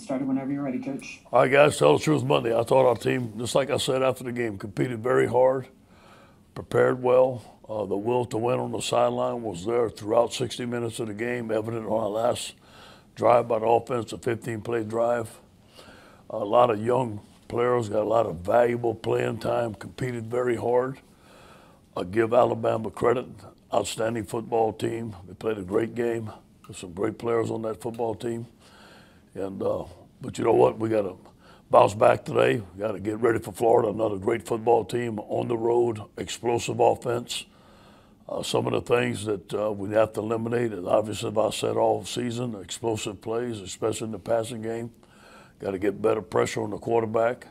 started whenever you're ready, Coach. All right, guys, tell the truth Monday. I thought our team, just like I said after the game, competed very hard, prepared well. The will to win on the sideline was there throughout 60 minutes of the game, evident on our last drive by the offense, a 15-play drive. A lot of young players got a lot of valuable playing time, competed very hard. I give Alabama credit, outstanding football team. They played a great game. There's some great players on that football team. And but you know what? We got to bounce back today. We got to get ready for Florida. Another great football team on the road, explosive offense. Some of the things that we have to eliminate, and obviously, as I said all season, explosive plays, especially in the passing game. Got to get better pressure on the quarterback.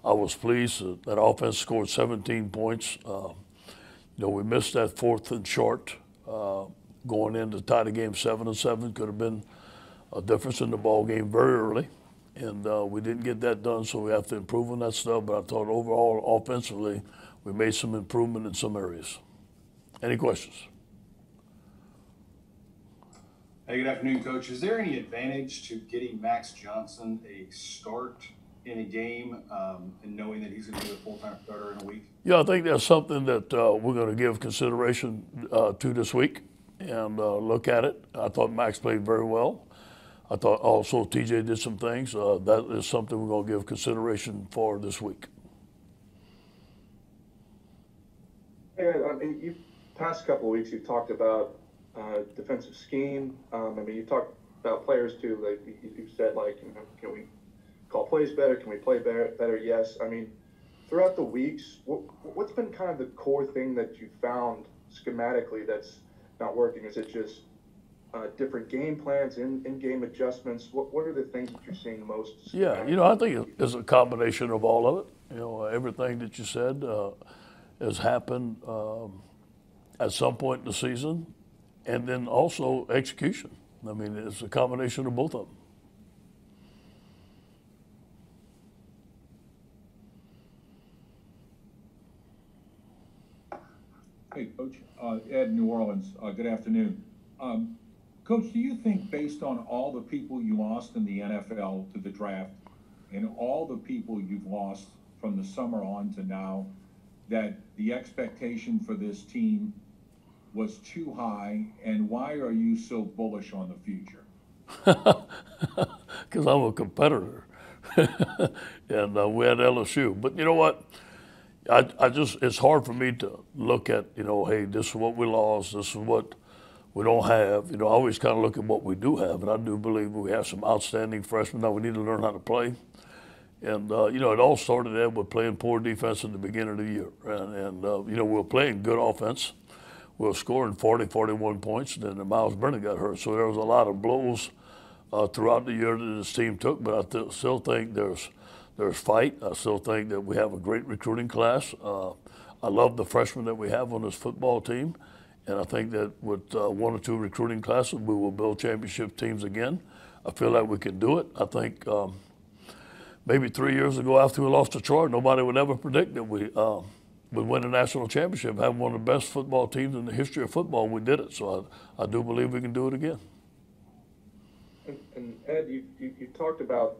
I was pleased that offense scored 17 points. We missed that 4th and short going in to tie the game 7-7. Could have been a difference in the ball game very early, and we didn't get that done. So we have to improve on that stuff. But I thought overall, offensively, we made some improvement in some areas. Any questions? Hey, good afternoon, Coach. Is there any advantage to getting Max Johnson a start in a game and knowing that he's going to be a full-time starter in a week? Yeah, I think that's something that we're going to give consideration to this week and look at it. I thought Max played very well. I thought also TJ did some things. That is something we're going to give consideration for this week. Yeah, you past couple of weeks, you've talked about defensive scheme. You talked about players too. Like you said, can we call plays better? Can we play better? Yes. Throughout the weeks, what's been kind of the core thing that you found schematically that's not working? Is it just different game plans, in-game adjustments? What are the things that you're seeing most? Yeah, I think it's a combination of all of it. Everything that you said has happened at some point in the season, and then also execution. It's a combination of both of them. Hey, Coach. Ed, New Orleans. Good afternoon. Coach, do you think based on all the people you lost in the NFL to the draft and all the people you've lost from the summer on to now, that the expectation for this team was too high, and why are you so bullish on the future? Because I'm a competitor, and we had LSU. But you know what? It's hard for me to look at, hey, this is what we lost, this is what we don't have. I always kind of look at what we do have, and I do believe we have some outstanding freshmen. Now we need to learn how to play. And, it all started out with playing poor defense in the beginning of the year. And we were playing good offense. We were scoring 40, 41 points, and then Miles Brennan got hurt. So there was a lot of blows throughout the year that this team took, but I still think there's fight. I still think that we have a great recruiting class. I love the freshmen that we have on this football team, and I think that with 1 or 2 recruiting classes, we will build championship teams again. I feel like we can do it. I think maybe 3 years ago after we lost to Troy, nobody would ever predict that we would win a national championship, have one of the best football teams in the history of football. We did it, so I do believe we can do it again. And Ed, you talked about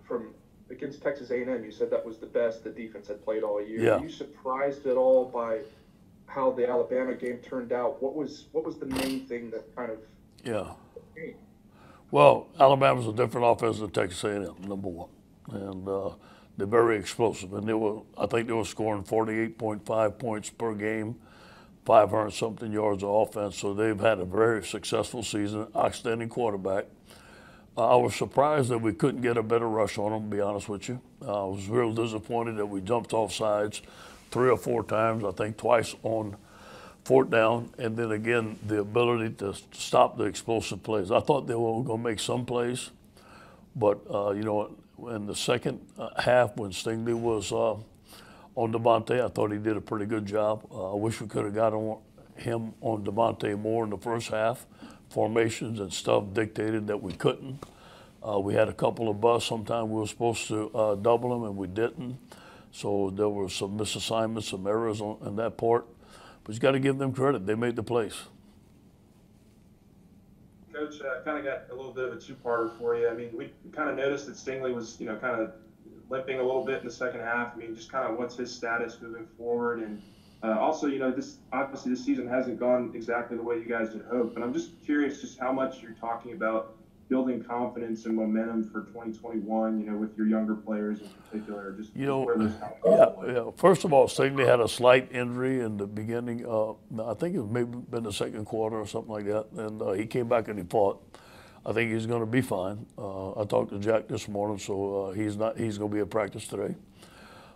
from against Texas A&M. You said that was the best the defense had played all year. Yeah. Were you surprised at all by how the Alabama game turned out? What was the main thing that kind of? Yeah. Well, Alabama's a different offense than Texas A&M, number one, and they're very explosive. And I think they were scoring 48.5 points per game, 500-something yards of offense. So they've had a very successful season, outstanding quarterback. I was surprised that we couldn't get a better rush on them, to be honest with you. I was real disappointed that we jumped off sides 3 or 4 times, I think twice on 4th down, and then again, the ability to stop the explosive plays. I thought they were going to make some plays, but, in the second half when Stingley was on Devontae, I thought he did a pretty good job. I wish we could have got him on Devontae more in the first half. Formations and stuff dictated that we couldn't. We had a couple of busts. Sometimes we were supposed to double them, and we didn't. So there were some misassignments, some errors on that part. But you got to give them credit. They made the plays. Coach, Coach. Kind of got a little bit of a two-parter for you. I mean, we kind of noticed that Stingley was, kind of limping a little bit in the second half. I mean, just kind of what's his status moving forward, and also, this obviously this season hasn't gone exactly the way you guys had hoped. But I'm just curious, just how much you're talking about building confidence and momentum for 2021. With your younger players in particular, just where those yeah. First of all, Stingley had a slight injury in the beginning. I think it maybe been the second quarter or something like that, and he came back and he fought. I think he's going to be fine. I talked to Jack this morning, so he's going to be at practice today.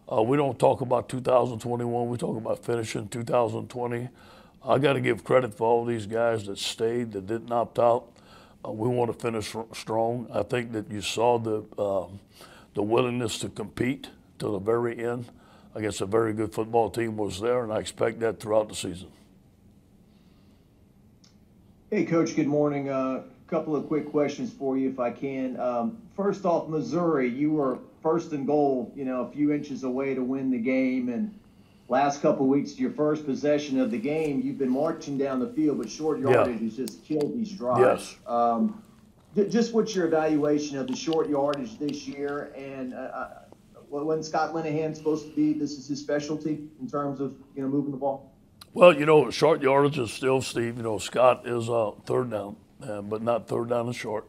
We don't talk about 2021. We talk about finishing 2020. I got to give credit for all these guys that stayed, that didn't opt out. We want to finish strong. I think that you saw the willingness to compete to the very end against a very good football team was there, and I expect that throughout the season. Hey, Coach, good morning. Couple of quick questions for you, if I can. First off, Missouri, you were first and goal, a few inches away to win the game, and last couple of weeks, your first possession of the game, you've been marching down the field, but short yardage has just killed these drives. Yes. Just what's your evaluation of the short yardage this year, and when Scott Linehan's supposed to be, this is his specialty in terms of moving the ball? Well, short yardage is still, Steve. Scott is third down, but not third down and short.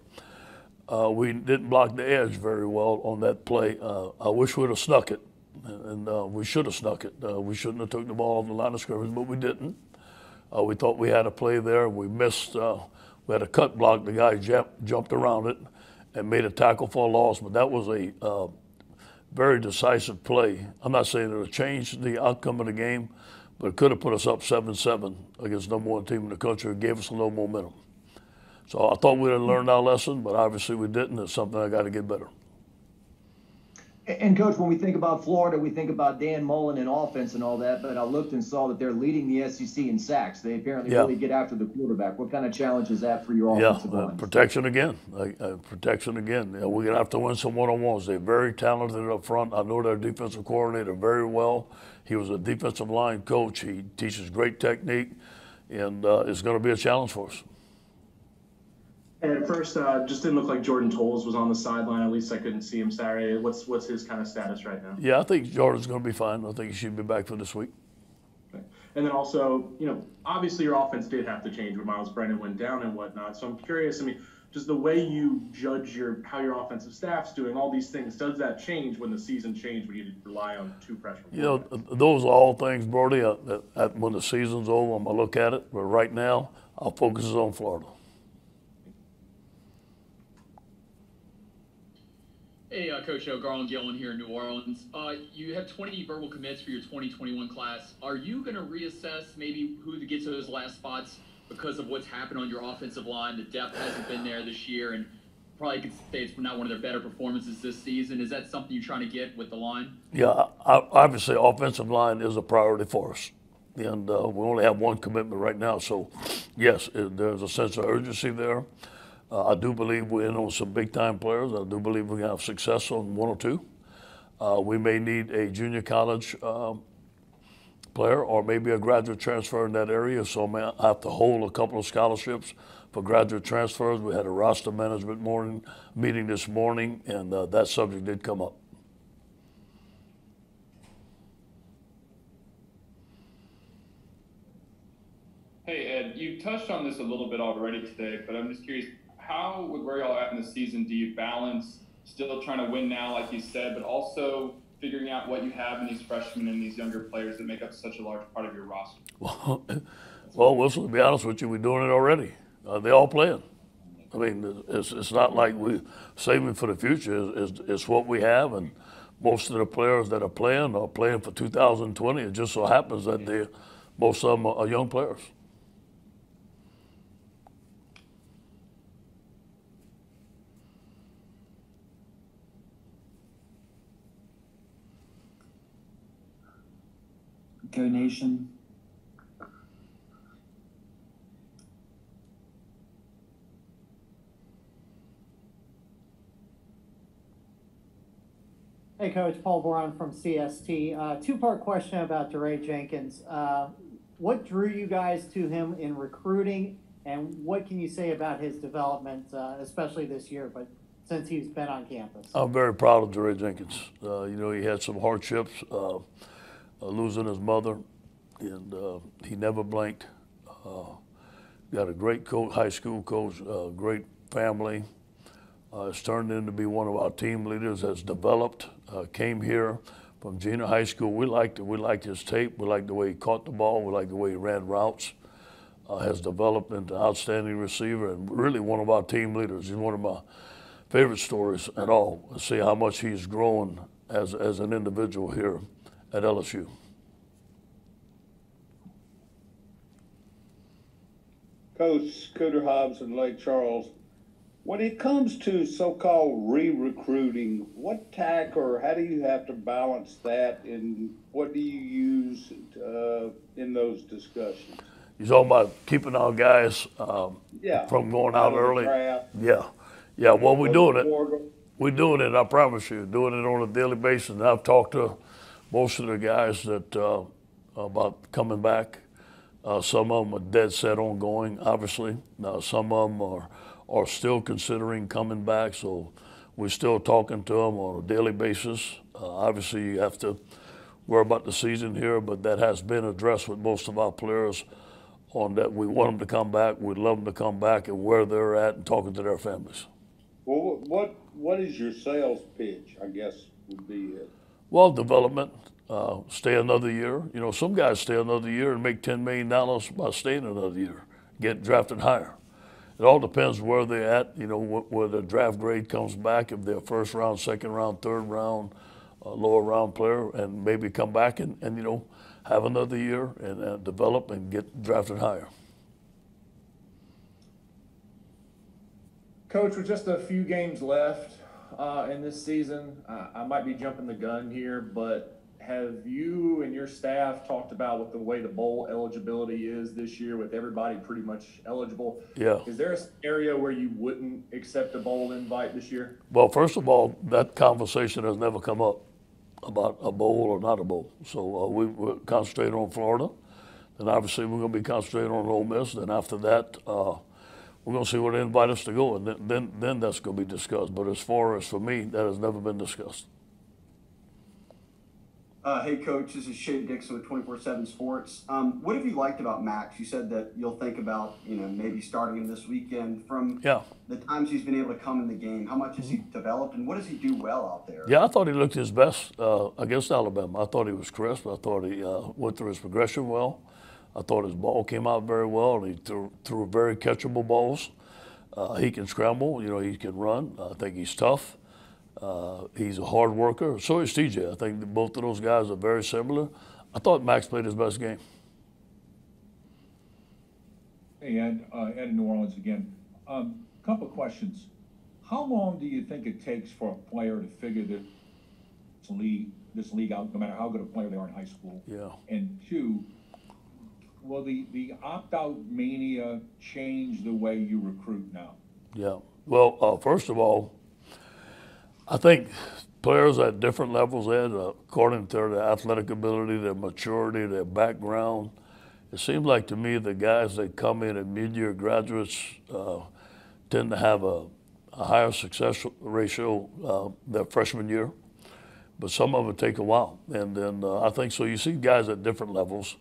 We didn't block the edge very well on that play. I wish we'd have snuck it, and we should have snuck it. We shouldn't have took the ball off the line of scrimmage, but we didn't. We thought we had a play there. We missed. We had a cut block. The guy jumped around it and made a tackle for a loss, but that was a very decisive play. I'm not saying it would change the outcome of the game, but it could have put us up 7-7 against the number one team in the country. It gave us a little momentum. So I thought we had learned our lesson, but obviously we didn't. It's something I got to get better. And, Coach, when we think about Florida, we think about Dan Mullen and offense and all that, but I looked and saw that they're leading the SEC in sacks. They apparently really get after the quarterback. What kind of challenge is that for your offensive line? Protection again. Protection again. We're going to have to win some one-on-ones. They're very talented up front. I know their defensive coordinator very well. He was a defensive line coach. He teaches great technique, and it's going to be a challenge for us. And at first, just didn't look like Jordan Tolles was on the sideline. At least I couldn't see him Saturday. What's his kind of status right now? Yeah, I think Jordan's going to be fine. I think he should be back for this week. Okay. And then also, obviously your offense did have to change when Miles Brennan went down and whatnot. So I'm curious, does the way you judge how your offensive staff's doing, all these things, does that change when the season changed, when you rely on two freshmen? Those are all things, Brody. When the season's over, I'm going to look at it. But right now, our focus is on Florida. Hey, Coach Garland Gillen here in New Orleans. You have 20 verbal commits for your 2021 class. Are you going to reassess maybe who gets those last spots because of what's happened on your offensive line? The depth hasn't been there this year, and probably could say it's not one of their better performances this season. Is that something you're trying to get with the line? Yeah, obviously offensive line is a priority for us. And we only have one commitment right now. So, yes, there's a sense of urgency there. I do believe we're in on some big-time players. I do believe we're going to have success on one or two. We may need a junior college player or maybe a graduate transfer in that area. So I have to hold a couple of scholarships for graduate transfers. We had a roster management meeting this morning, and that subject did come up. Hey, Ed, you touched on this a little bit already today, but I'm just curious, how, with where y'all at in the season, do you balance still trying to win now, like you said, but also figuring out what you have in these freshmen and these younger players that make up such a large part of your roster? Well, Wilson, to be honest with you, we're doing it already. They're all playing. It's not like we're saving for the future. It's what we have, and most of the players that are playing for 2020. It just so happens that most of them are young players. Go Nation. Hey, Coach. Paul Boron from CST. Two-part question about DeRay Jenkins. What drew you guys to him in recruiting, And what can you say about his development, especially this year, but since he's been on campus? I'm very proud of Dre Jenkins. He had some hardships, losing his mother, and he never blinked. Got a great coach, high school coach, great family. Has turned into be one of our team leaders. Has developed. Came here from junior high school. We liked it. We liked his tape. We liked the way he caught the ball. We liked the way he ran routes. Has developed into an outstanding receiver and really one of our team leaders. He's one of my favorite stories at all. To see how much he's grown as an individual here at LSU. Coach Cooter Hobbs and Lake Charles, when it comes to so-called re-recruiting, what tack or how do you have to balance that, and what do you use in those discussions? You're talking about keeping our guys from going out early. Yeah. Well, we're doing it. We're doing it. I promise you, doing it on a daily basis. And I've talked to most of the guys that about coming back. Some of them are dead set on going, obviously. Some of them are still considering coming back, so we're still talking to them on a daily basis. Obviously, you have to worry about the season here, but that has been addressed with most of our players on that. We want them to come back. We'd love them to come back and where they're at and talking to their families. Well, what is your sales pitch, I guess, would be it? Well, development. Stay another year. Some guys stay another year and make $10 million by staying another year, get drafted higher. It all depends where they're at, where the draft grade comes back, if they're first round, second round, third round, lower round player, and maybe come back and have another year and develop and get drafted higher. Coach, with just a few games left in this season, I might be jumping the gun here, but have you and your staff talked about what the way the bowl eligibility is this year with everybody pretty much eligible? Yeah. Is there a scenario where you wouldn't accept a bowl invite this year? Well, first of all, that conversation has never come up about a bowl or not a bowl. So we're concentrating on Florida, and obviously we're going to be concentrating on Ole Miss. Then after that, we're going to see where they invite us to go, and then that's going to be discussed. But as far as for me, that has never been discussed. Hey, Coach, this is Shea Dixon with 24/7 Sports. What have you liked about Max? You said that you'll think about, maybe starting him this weekend. From the times he's been able to come in the game, how much has he developed, and what does he do well out there? Yeah, I thought he looked his best against Alabama. I thought he was crisp. I thought he went through his progression well. I thought his ball came out very well, and he threw very catchable balls. He can scramble. He can run. I think he's tough. He's a hard worker. So is TJ. I think both of those guys are very similar. I thought Max played his best game. Hey, Ed in New Orleans again. Couple of questions. How long do you think it takes for a player to figure this league out, no matter how good a player they are in high school? Yeah. And two, will the opt-out mania change the way you recruit now? Yeah. Well, first of all, I think players at different levels, Ed, according to their athletic ability, their maturity, their background, it seems like to me the guys that come in at mid-year graduates tend to have a higher success ratio their freshman year, but some of it take a while. And then I think so you see guys at different levels,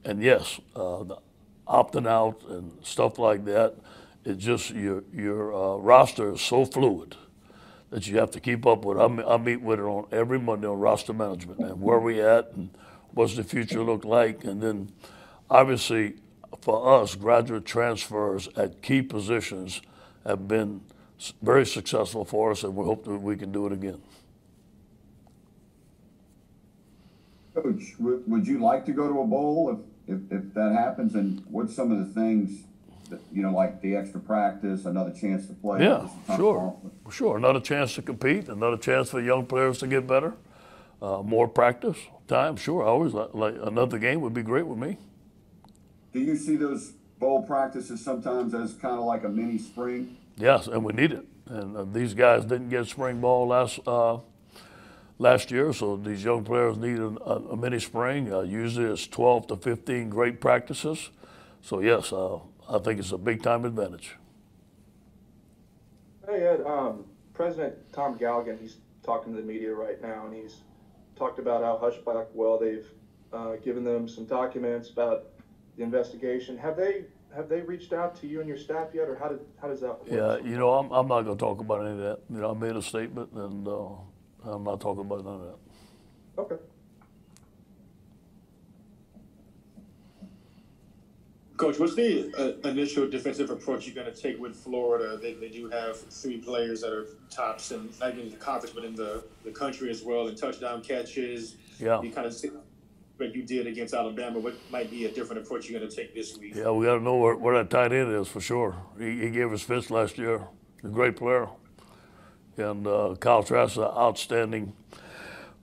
and yes, the opting out and stuff like that, it's just your roster is so fluid that you have to keep up with. I meet with it on every Monday on roster management and where we at and what's the future look like. And then obviously for us, graduate transfers at key positions have been very successful for us, and we hope that we can do it again. Coach, would you like to go to a bowl if that happens? And what's some of the things that, like the extra practice, another chance to play? Yeah, sure. Another chance to compete, another chance for young players to get better, more practice time. Sure, I always like another game would be great with me. Do you see those bowl practices sometimes as kind of like a mini spring? Yes, and we need it. And these guys didn't get spring ball last year, so these young players need a mini spring. Usually it's 12 to 15 great practices. So yes, I think it's a big-time advantage. Hey, Ed, President Tom Galligan, he's talking to the media right now, and he's talked about how Hushback, well, they've given them some documents about the investigation. Have they reached out to you and your staff yet, or how does that work? Yeah, you know, I'm not going to talk about any of that. You know, I made a statement, and I'm not talking about none of that. Okay. Coach, what's the initial defensive approach you're going to take with Florida? They do have 3 players that are tops, and not only in the conference, but in the country as well, and touchdown catches. Yeah. You kind of see what you did against Alabama. What might be a different approach you're going to take this week? Yeah, we got to know where that tight end is for sure. He gave us fits last year. He's a great player. And Kyle Trask is an outstanding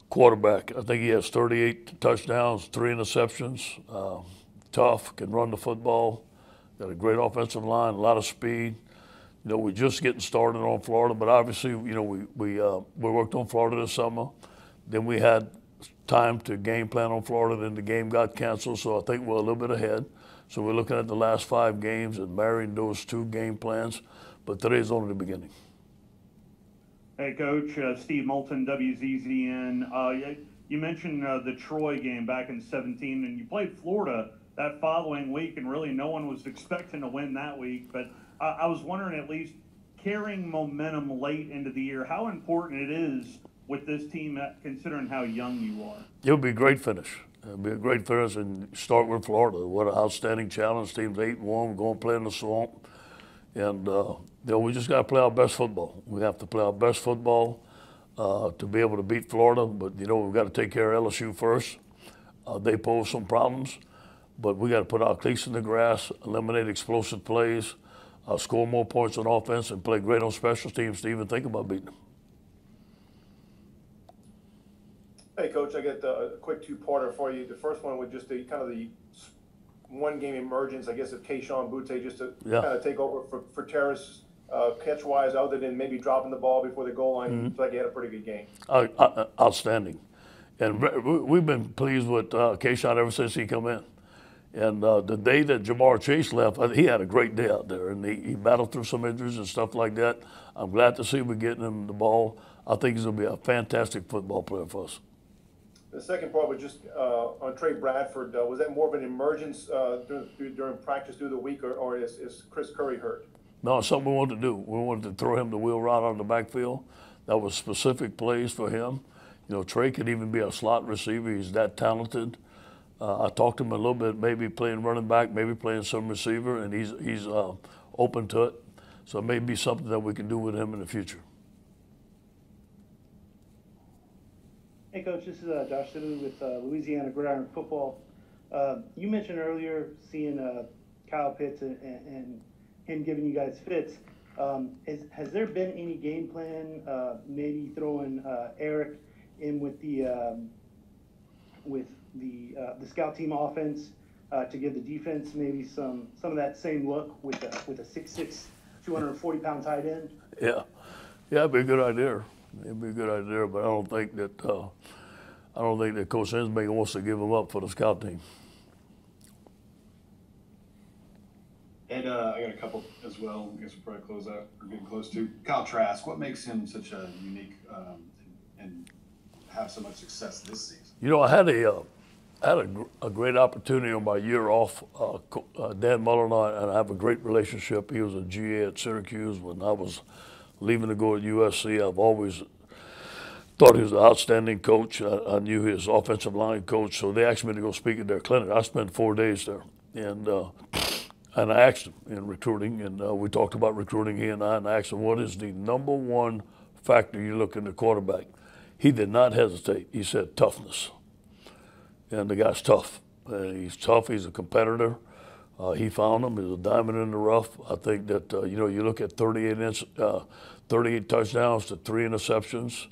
quarterback. I think he has 38 touchdowns, 3 interceptions. Tough, can run the football, got a great offensive line, a lot of speed. You know, we're just getting started on Florida, but obviously, you know, we worked on Florida this summer. Then we had time to game plan on Florida, then the game got canceled, so I think we're a little bit ahead. So we're looking at the last 5 games and marrying those 2 game plans, but today's only the beginning. Hey, Coach, Steve Moulton, WZZN. You mentioned the Troy game back in 17, and you played Florida that following week, and really no one was expecting to win that week. But I was wondering, at least carrying momentum late into the year, how important it is with this team, considering how young you are. It would be a great finish. It would be a great finish, and start with Florida. What an outstanding challenge. Team's 8-1, going to play in the swamp. And you know, we just got to play our best football. We have to play our best football to be able to beat Florida. But, you know, we've got to take care of LSU first. They pose some problems. But we got to put our cleats in the grass, eliminate explosive plays, score more points on offense, and play great on special teams to even think about beating them. Hey, Coach, I got a quick 2-parter for you. The first one with just the kind of the one-game emergence, I guess, of Keyshawn Butte, just to kind of take over for Terrace catch-wise, other than maybe dropping the ball before the goal line. Looks like he had a pretty good game. Outstanding. And we've been pleased with Keyshawn ever since he come in. And the day that Jamar Chase left, he had a great day out there, and he battled through some injuries and stuff like that. I'm glad to see we're getting him the ball. I think he's going to be a fantastic football player for us. The second part was just on Trey Bradford. Was that more of an emergence during practice through the week, or is Chris Curry hurt? No, it's something we wanted to do. We wanted to throw him the wheel route on the backfield. That was specific plays for him. You know, Trey could even be a slot receiver. He's that talented. I talked to him a little bit, maybe playing running back, maybe playing some receiver, and he's open to it. So it may be something that we can do with him in the future. Hey, Coach, this is Josh Sibley with Louisiana Gridiron Football. You mentioned earlier seeing Kyle Pitts and him giving you guys fits. Has there been any game plan, maybe throwing Eric in with the scout team offense to give the defense maybe some of that same look with a 6'6", 240-pound tight end? Yeah, it'd be a good idea. It'd be a good idea, but I don't think that Coach Ensminger wants to give him up for the scout team. And I got a couple as well. I guess we'll probably close out. We're getting close to Kyle Trask. What makes him such a unique and have so much success this season? You know, I had a great opportunity on my year off. Dan Muller and I have a great relationship. He was a GA at Syracuse when I was leaving to go at USC. I've always thought he was an outstanding coach. I knew his offensive line coach, so they asked me to go speak at their clinic. I spent 4 days there, and I asked him in recruiting, and we talked about recruiting, he and I asked him, what is the number one factor you look in the quarterback? He did not hesitate. He said toughness, and the guy's tough. He's tough. He's a competitor. He found him. He's a diamond in the rough. I think that, you look at 38 touchdowns to 3 interceptions,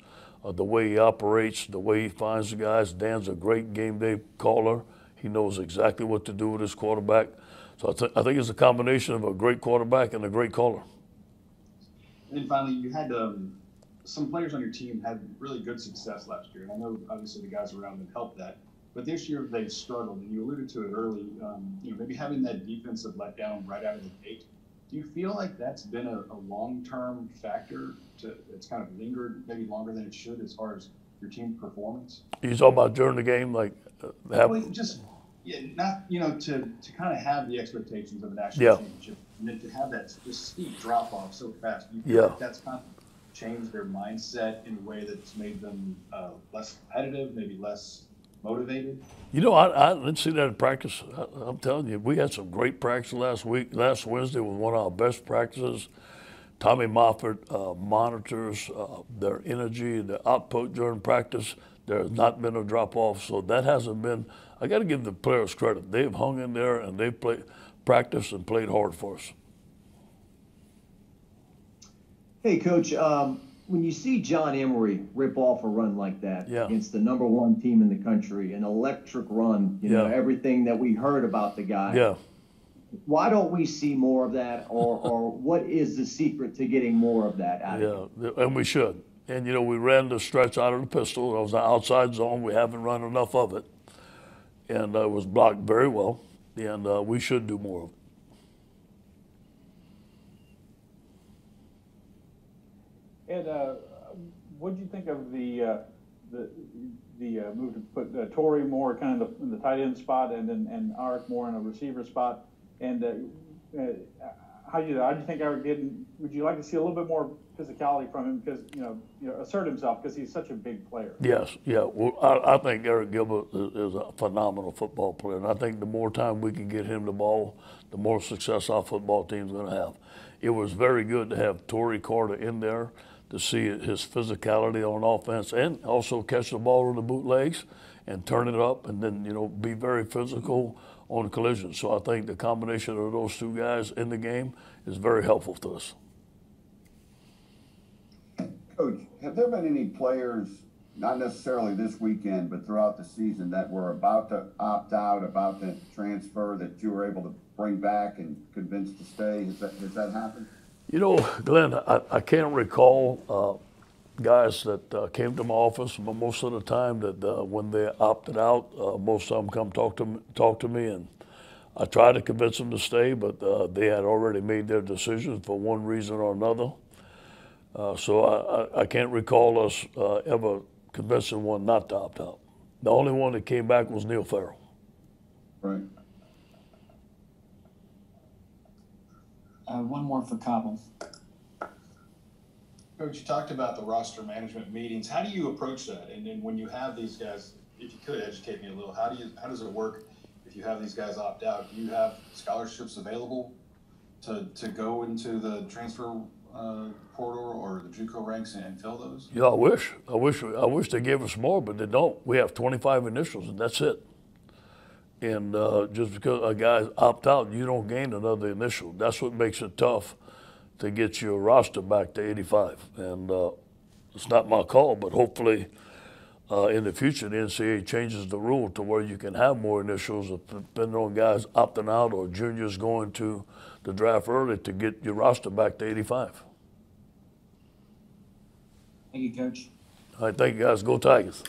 the way he operates, the way he finds the guys. Dan's a great game day caller. He knows exactly what to do with his quarterback. So I think it's a combination of a great quarterback and a great caller. And then finally, you had some players on your team had really good success last year. And I know, obviously, the guys around them helped that. but this year they've struggled, and you alluded to it early. Maybe having that defensive letdown right out of the gate. Do you feel like that's been a long-term factor it's kind of lingered maybe longer than it should as far as your team performance? You talking about during the game, like to kind of have the expectations of a national championship, and then to have that just steep drop off so fast. Do you feel like that's kind of changed their mindset in a way that's made them less competitive, maybe less motivated? I didn't see that in practice. I'm telling you, we had some great practice last week. Last Wednesday was one of our best practices. Tommy Moffett monitors their energy, their output during practice. There has not been a drop off, so that hasn't been. I got to give the players credit. They've hung in there and they've practiced and played hard for us. Hey, Coach, when you see John Emery rip off a run like that against the #1 team in the country, an electric run, everything that we heard about the guy, why don't we see more of that, or what is the secret to getting more of that out of him? And we should. And, we ran the stretch out of the pistol. It was an outside zone. We haven't run enough of it. And it was blocked very well. And we should do more of it. Ed, what did you think of the move to put Torrey more kind of in the tight end spot and Arik more in a receiver spot? And how do you think Arik did? Would you like to see a little bit more physicality from him because assert himself because he's such a big player? Yes, yeah. Well, I think Eric Gilbert is a phenomenal football player, and I think the more time we can get him the ball, the more success our football team's going to have. It was very good to have Torrey Carter in there to see his physicality on offense and also catch the ball on the bootlegs and turn it up and then, be very physical on collision. So I think the combination of those two guys in the game is very helpful to us. Coach, have there been any players, not necessarily this weekend, but throughout the season that were about to opt out, about to transfer, that you were able to bring back and convince to stay? Has that happened? Glenn, I can't recall guys that came to my office, but most of the time that when they opted out, most of them come talk to me, and I tried to convince them to stay, but they had already made their decisions for one reason or another. So I can't recall us ever convincing one not to opt out. The only one that came back was Neil Farrell. Right. One more for Cobble. Coach, you talked about the roster management meetings. How do you approach that? And then when you have these guys, if you could educate me a little, how does it work if you have these guys opt out? Do you have scholarships available to go into the transfer portal or the JUCO ranks and fill those? Yeah, I wish they gave us more, but they don't. We have 25 initials and that's it. And just because a guy opt out, you don't gain another initial. That's what makes it tough to get your roster back to 85. And it's not my call, but hopefully in the future the NCAA changes the rule to where you can have more initials depending on guys opting out or juniors going to the draft early to get your roster back to 85. Thank you, Coach. All right, thank you guys. Go Tigers.